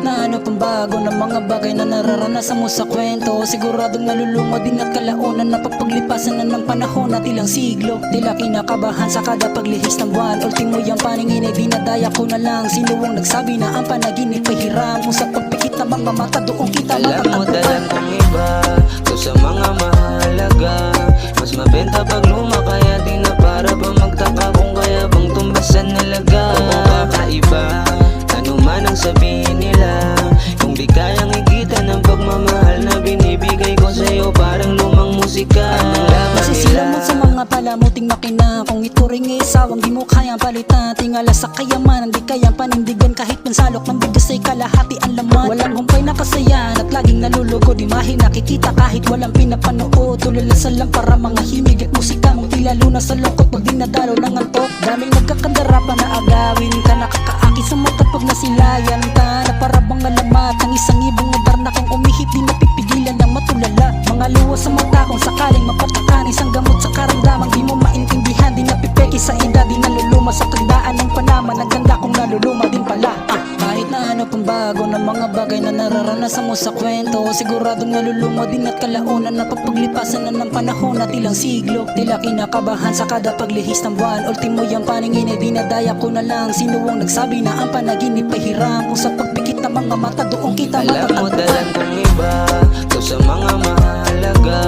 na ano pang bago ng mga bagay na nararanasan mo sa kwento, siguradong nalulunod din at kalaunan na papaglipasan na ng panahon at ilang siglo. Tila kinakabahan sa kada paglihis ng buwan, ultimo yung paningin ay dinadaya ko na lang. Sino ang nagsabi na ang panaginip ay hiram? Kung sa pagpikit ng mga mata doon kita alam mo matatagpuan. dalang kong iba to sa mga mahalaga. Mas mabenta pag luma kaya di na para ba magtaka kung kaya bang tumbasan nalaga. Oo kakaiba, ano man ang sabihin nila, kung di kayang igitan ng pagmamahal na binibigay ko sa'yo parang lumang musika. Anong laban Masisila nila? mo sa mga palamuting makina, kung ituring ay isawang di mo kayang palitan. Tingala sa kayamanan, di kayang panindigan kahit pansalok ng bigas ay kalahati ang laman. Walang humpay na kasayahan at laging nalulugo, di mahin nakikita kahit walang pinapanood. Tulala sa lang para mga himig at musika mong tila luna sa lungkot pag dinadalo ng antok. Daming nagkakandara pa na agawin ka, nakakaakit sa mata pag nasilayan ka, na para bang alamat ng isang ibong nadar na kung umihip di napipigilan ng matulala. Mga luwa sa mata kung sakaling mapatakan, isang gamot sa karamdaman di mo maintindihan, di napipeki sa edad, di naluluma sa tandaan ng panaman. Ang ganda kong naluluma din pala. Kahit na ano pang bago ng mga bagay na nararanasan mo sa kwento, siguradong naluluma din at kalaunan na papaglipasan na ng panahon at ilang siglo. Tila kinakabahan sa kada paglihis ng buwan, ultimo yung paningin ay dinadaya ko na lang. Sino ang nagsabi na ang panaginip ay hiram? Kung sa pagpikit ng mga mata doon kita alam mo matatagpuan. dalang kong iba to sa mga mahalaga.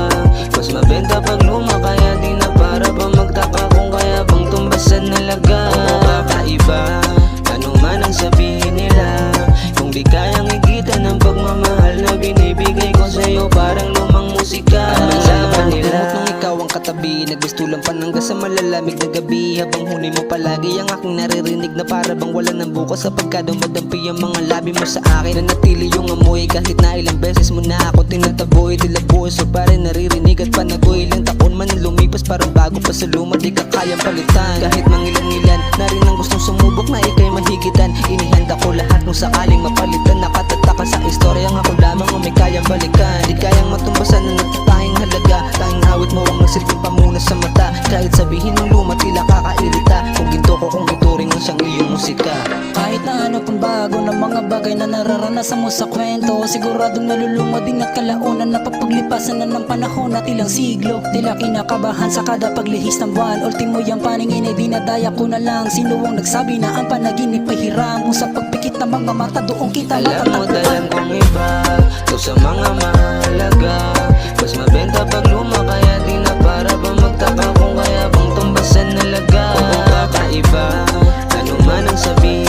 Mas mabenta pag luma kaya di na para ba magtaka kung kaya bang tumbasan nalaga. Oo kakaiba, ano man ang sabihin nila, kung di kayang igitan ng pagmamahal na binibigay ko sa'yo parang lumang musika. Anong laban nila? Nung ikaw ang katabi, nagbistulang panangga sa malalamig na gabi, habang huni mo palagi ang aking naririnig na para bang wala ng bukas sapagka dumadampi ang mga labi mo sa akin. Nanatili yung amoy kahit na ilang beses mo na ako tinataboy, tila buhay so pa rin naririnig at panagoy. Ilang taon man lumipas parang bago pa sa luma, di ka kayang palitan. Kahit mangilan-ngilan na rin ang gustong sumubok na ikay mahigitan, inihanda ko lahat kung sakaling mapalitan. Nakatataka sa istorya nga ako lamang ang may kayang balikan, di kayang matumbasan na nagtatahing halaga. Tanging awit mo ang nagsilbing pamuna sa mata, kahit sabihin ng luma tila kakairita. Kung ginto ko kung ituring ang siyang iyong musika. Kahit na ano pang bago ng mga bagay na nararanasan mo sa kwento, siguradong naluluma din at kalaunan na papaglipasan na ng panahon at ilang siglo. Tila kinakabahan sa kada paglihis ng buwan, ultimo yung paningin ay dinadaya ko na lang. Sino ang nagsabi na ang panaginip ay hiram? Kung sa pagpikit ng mga mata doon kita alam mo matatagpuan. dalang kong iba to sa mga mahalaga. Mas mabenta pag luma kaya di na para ba magtaka kung kaya bang tumbasan nalaga. Oo kakaiba, ano man ang sabihin